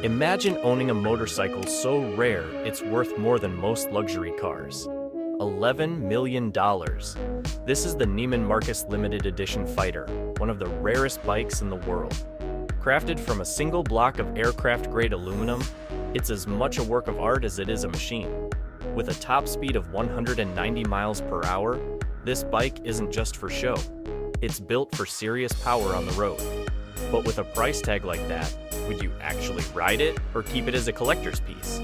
Imagine owning a motorcycle so rare it's worth more than most luxury cars. $11 million. This is the Neiman Marcus Limited Edition Fighter, one of the rarest bikes in the world. Crafted from a single block of aircraft-grade aluminum, it's as much a work of art as it is a machine. With a top speed of 190 miles per hour, this bike isn't just for show. It's built for serious power on the road. But with a price tag like that, would you actually ride it or keep it as a collector's piece?